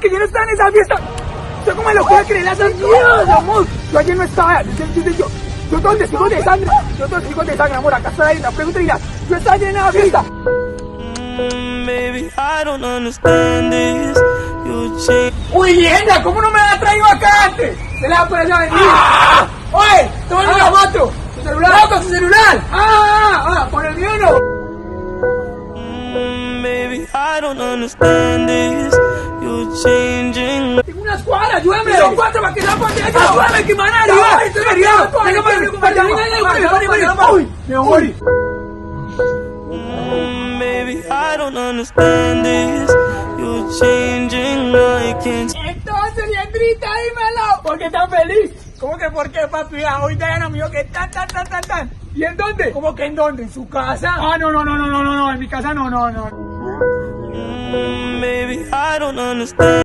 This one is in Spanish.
que yo no estaba en esa fiesta. ¿Usted cómo me lo puede creer? Esas mierdas, amor. Yo ayer no estaba. Yo todo testigo de sangre. Yo todo testigo de sangre, amor. Acá está ahí la pregunta y dirá, yo estaba ayer en esa fiesta. Baby, I don't understand this. You change. Uy, Lienda, ¿cómo no me la ha traído acá antes? Se le va por allá a venir. Oye, tómale una foto. Su celular. Foto, su celular. Por el mío no. Baby, I don't understand this. You changing. Tengo unas cuadras, ayúdame. Son 4 para que se vayan para allá. Ayúdame, que me van a arriba. Estoy arriba. Uy, me voy. Baby, I don't understand this. You changing, I can't. Entonces, Liendrita, dímelo. ¿Por qué tan feliz? ¿Cómo que por qué, papi? Hoy Diana me dijo que tan. ¿Y en dónde? ¿Cómo que en dónde? ¿En su casa? No, en mi casa no. Baby, I don't understand.